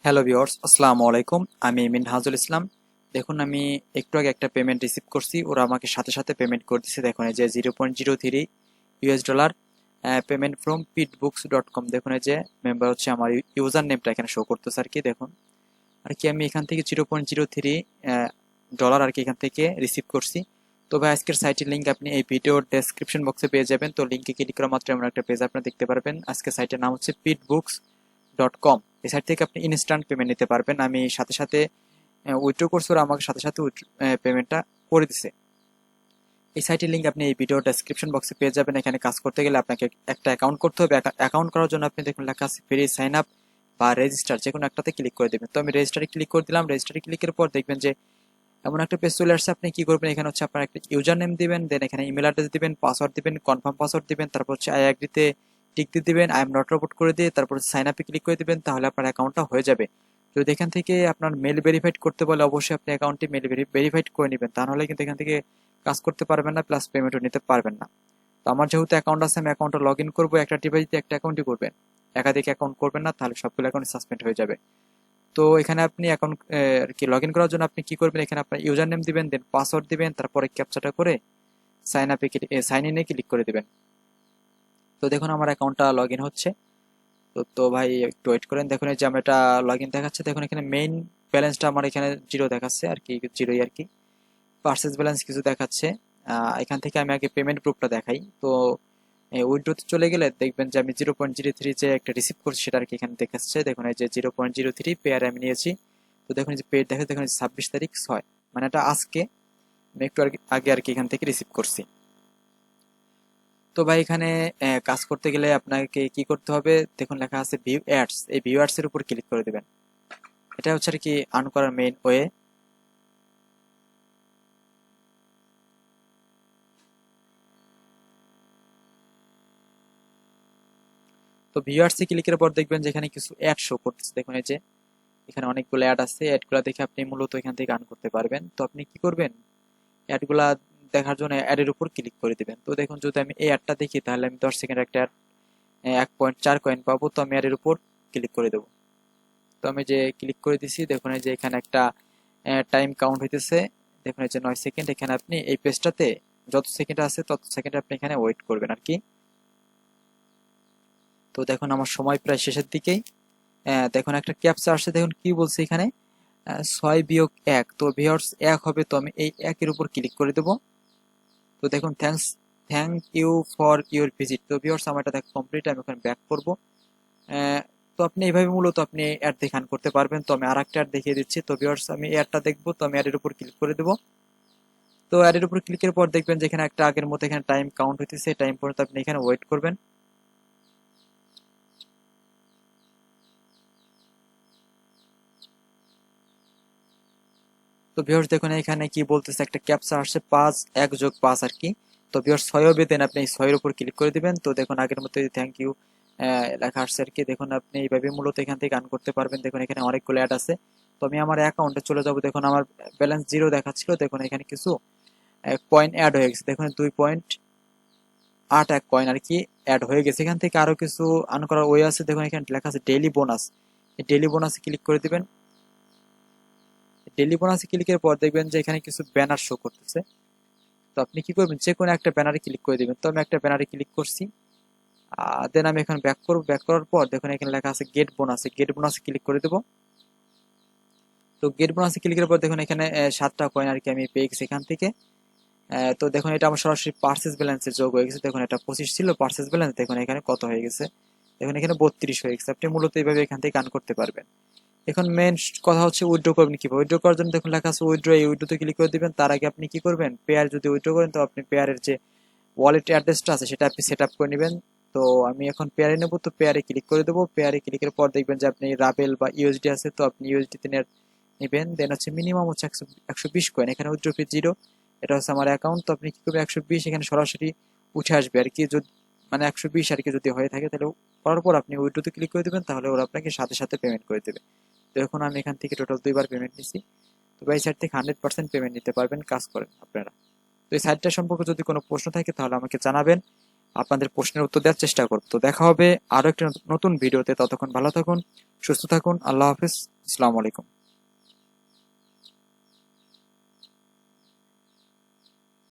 Hello viewers, আসসালামু আলাইকুম। আমি মিনহাজুল ইসলাম। দেখুন, আমি একটু আগে একটা পেমেন্ট রিসিভ করছি। ওরা আমাকে সাথে সাথে পেমেন্ট করে দিচ্ছে। দেখুন, এই যে 0.03 US dollar payment from pitbooks.com। দেখুন, এই যে মেম্বার হচ্ছে আমার ইউজার নেমটা এখানে শো করতেছে আর কি। দেখুন আর কি, আমি এখান থেকে 0.03 ডলার আর কি এখান থেকে রিসিভ করছি। তো ভাই, আজকের সাইটের লিঙ্ক আপনি এই ভিডিওর ডেসক্রিপশন বক্সে পেয়ে যাবেন। তো লিঙ্কে ক্লিক করা মাত্র এমন একটা পেজ আপনারা দেখতে পারবেন। আজকের সাইটের নাম হচ্ছে pitbooks.com। এই সাইট থেকে আপনি ইনস্ট্যান্ট পেমেন্ট নিতে পারবেন। আমি সাথে সাথে উইথড্র করছি, ওরা আমাকে সাথে সাথে পেমেন্টটা করে দিছে। এই সাইটের লিঙ্ক আপনি এই ভিডিও ডেসক্রিপশন বক্সে পেয়ে যাবেন। এখানে কাজ করতে গেলে আপনাকে একটা অ্যাকাউন্ট করতে হবে। অ্যাকাউন্ট করার জন্য আপনি দেখুন লেখা আছে ফ্রি সাইন আপ বা রেজিস্টার, যে কোনো একটাতে ক্লিক করে দেবেন। তো আমি রেজিস্টারে ক্লিক করে দিলাম। রেজিস্টারে ক্লিকের পর দেখবেন যে এমন একটা পেজ চলে আসছে। আপনি কি করবেন, এখানে হচ্ছে আপনার একটা ইউজার নেম দিবেন, দেন এখানে ইমেল অ্যাড্রেস দিবেন, পাসওয়ার্ড দিবেন, কনফার্ম পাসওয়ার্ড দিবেন, তারপর হচ্ছে আই অ্যাগ্রিতে টিক দিয়ে দিবেন, আই এম নট রোবট করে দিয়ে তারপর সাইন আপে ক্লিক করে দিবেন। তাহলে আপনার অ্যাকাউন্টটা হয়ে যাবে। যদি এখান থেকে আপনার মেল ভেরিফাইড করতে বলে, অবশ্যই আপনি অ্যাকাউন্টটি মেল ভেরিফাইড করে নেবেন, তাহলে কিন্তু এখান থেকে কাজ করতে পারবেন না, প্লাস পেমেন্টও নিতে পারবেন না। তো আমার যেহেতু অ্যাকাউন্ট আছে, আমি অ্যাকাউন্টটা লগ ইন করবো। একটা ডিভাইসে একটা অ্যাকাউন্টই করবেন, একাধিক অ্যাকাউন্ট করবেন না, তাহলে সবগুলো অ্যাকাউন্ট সাসপেন্ড হয়ে যাবে। তো এখানে আপনি অ্যাকাউন্ট আর কি লগ ইন করার জন্য আপনি কি করবেন, এখানে আপনার ইউজার নেম দিবেন, দেন পাসওয়ার্ড দিবেন, তারপরে ক্যাপচাটা করে সাইন ইনে ক্লিক করে দিবেন। তো দেখুন, আমার অ্যাকাউন্টটা লগ ইন হচ্ছে। তো ভাই একটু ওয়েট করেন। দেখুন, এই যে আমার এটা লগ ইন দেখাচ্ছে। দেখুন, এখানে মেইন ব্যালেন্সটা আমার এখানে জিরো দেখাচ্ছে আর কি, জিরোই আর কি। পার্সেস ব্যালেন্স কিছু দেখাচ্ছে। এখান থেকে আমি আগে পেমেন্ট প্রুফটা দেখাই। তো উইথড্রোতে চলে গেলে দেখবেন যে আমি 0.03 যে একটা রিসিভ করছি সেটা আর কি এখানে দেখাচ্ছে। দেখুন, এই যে 0.03 পেয়ার আমি নিয়েছি। তো দেখুন, এই যে পেড দেখে, দেখুন 26 তারিখ 6, মানে এটা আজকে আমি একটু আগে আর কি এখান থেকে রিসিভ করছি। তো ভাই, এখানে কাজ করতে গেলে আপনাকে কি করতে হবে, দেখুন লেখা আছে ভিউ অ্যাডস। এই ভিউ অ্যাডস এর উপর ক্লিক করে দেবেন। এটা হচ্ছে আর কি আর্ন করার মেইন ওয়ে। তো ভিউ অ্যাডস এ ক্লিকের পর দেখবেন যে এখানে কিছু অ্যাড শো করতেছে। দেখুন, এই যে এখানে অনেকগুলো অ্যাড আছে। অ্যাডগুলো দেখে আপনি মূলত এখান থেকে আর্ন করতে পারবেন। তো আপনি কি করবেন, অ্যাডগুলা দেখার জন্য অ্যাডের উপর ক্লিক করে দিবেন। তো দেখুন, যদি আমি এই অ্যাডটা দেখি, তাহলে আমি 10 সেকেন্ড একটা অ্যাড 1.4 কয়েন পাবো। তো আমি অ্যাডের উপর ক্লিক করে দেবো। তো আমি যে ক্লিক করে দিছি, দেখুন এই যে এখানে একটা টাইম কাউন্ট হইতেছে। দেখুন, এই যে 9 সেকেন্ড। এখানে আপনি এই পেজটাতে যত সেকেন্ড আছে তত সেকেন্ড আপনি এখানে ওয়েট করবেন আর কি। তো দেখুন, আমার সময় প্রায় শেষের দিকেই। দেখুন, একটা ক্যাপচা আসছে। দেখুন কি বলছে এখানে, 6 - 1। তো ভিউয়ার্স 1 হবে, তো আমি এই 1-এর উপর ক্লিক করে দেবো। তো দেখুন, thank you for your visit. তো ভিউয়ার্স আমার এটা দেখা কমপ্লিট, আমি ওখানে ব্যাক করব। আহ, তো আপনি এইভাবে মূলত আপনি অ্যাড দেখান করতে পারবেন। তো আমি আরেকটা অ্যাড দেখিয়ে দিচ্ছি। তো ভিউয়ার্স আমি এই অ্যাডটা দেখবো, তো আমি অ্যাডের উপর ক্লিক করে দেবো। তো অ্যাডের উপর ক্লিকের পর দেখবেন যে এখানে একটা আগের মতো এখানে টাইম কাউন্ট হইতেছে। টাইম পর্যন্ত আপনি এখানে ওয়েট করবেন। তো ভিউয়ার্স দেখুন, এখানে কি বলতেছে, একটা ক্যাপচা আসছে 5 + 1 + 5 আর কি। তো ভিউয়ার্স 6 হবে, দেন আপনি এই 6-এর উপর ক্লিক করে দিবেন। তো দেখুন, আগের মতো থ্যাংক ইউ লেখা আসছে আর কি। দেখুন, আপনি এইভাবে মূলত এখান থেকে আর্ন করতে পারবেন। দেখুন, এখানে অনেকগুলো অ্যাড আছে। তো আমি আমার অ্যাকাউন্টে চলে যাব। দেখুন, আমার ব্যালেন্স জিরো দেখাচ্ছিল। দেখুন, এখানে কিছু কয়েন অ্যাড হয়ে গেছে। দেখুন, 2.81 কয়েন আর কি অ্যাড হয়ে গেছে। এখান থেকে আরো কিছু আর্ন করার ওয়ে আছে। দেখুন, এখানে লেখা আছে ডেইলি বোনাস। এই ডেইলি বোনাসে ক্লিক করে দিবেন। ডেইলি বোনাসে ক্লিকের পর দেখবেন যে এখানে কিছু ব্যানার শো করতেছে। তো আপনি কি করবেন, যে কোনো একটা ব্যানারে ক্লিক করে দিবেন। তো আমি একটা ব্যানারে ক্লিক করছি। দেন আমি এখন ব্যাক করব। ব্যাক করার পর দেখুন, এখানে লেখা আছে গেট বোনাস। গেট বোনাসে ক্লিক করে দেবো। তো গেট বোনাসে ক্লিকের পর দেখুন, এখানে 7টা কয়েন আর কি আমি পেয়ে গেছি এখান থেকে। তো দেখুন, এটা আমার সরাসরি পার্সেস ব্যালেন্সে যোগ হয়ে গেছে। দেখুন, এটা 25 ছিল পার্সেস ব্যালেন্স। দেখুন এখানে কত হয়ে গেছে, দেখুন এখানে 32 হয়ে গেছে। আপনি মূলত এইভাবে এখান থেকে আর্ন করতে পারবেন। এখন মেন কথা হচ্ছে উইথড্র করবেন কিভাবে। উইথড্র করার জন্য দেখুন লেখা আছে উইথড্র। এই উইথড্রতে ক্লিক করে দিবেন। তার আগে আপনি কি করবেন, পেয়ার যদি উইথড্র করেন, তো আপনি পেয়ারের যে ওয়ালেট অ্যাড্রেসটা আছে সেটা আপনি সেট আপ করে নেবেন। তো আমি এখন পেয়ারে নেব। তো পেয়ারে ক্লিক করে দেবো। পেয়ারে ক্লিকের পর দেখবেন যে আপনি রাবেল বা ইউএসডি আছে, তো আপনি ইউএসডি তে নেবেন। দেন হচ্ছে মিনিমাম হচ্ছে 120 কয়েন। এখানে উইথড্র ফি জিরো। এটা হচ্ছে আমার অ্যাকাউন্ট। তো আপনি কি করবেন, 120 এখানে সরাসরি উঠে আসবে আর কি। যদি মানে 120 আর কি যদি হয়ে থাকে, তাহলে করার পর আপনি উইথড্রোতে ক্লিক করে দেবেন, তাহলে ওরা আপনাকে সাথে সাথে পেমেন্ট করে দেবে। তো এখন আমি এখান থেকে টোটাল 2 বার পেমেন্ট নিছি। তো এই সাইট থেকে 100% পেমেন্ট নিতে পারবেন, কাজ করেন আপনারা। তো এই সাইটটা সম্পর্কে যদি কোনো প্রশ্ন থাকে তাহলে আমাকে জানাবেন। আপনাদের প্রশ্নের উত্তর দেওয়ার চেষ্টা করব। তো দেখা হবে আরো একটা নতুন ভিডিওতে। ততক্ষণ ভালো থাকুন, সুস্থ থাকুন। আল্লাহ হাফিজ। আসসালামু আলাইকুম।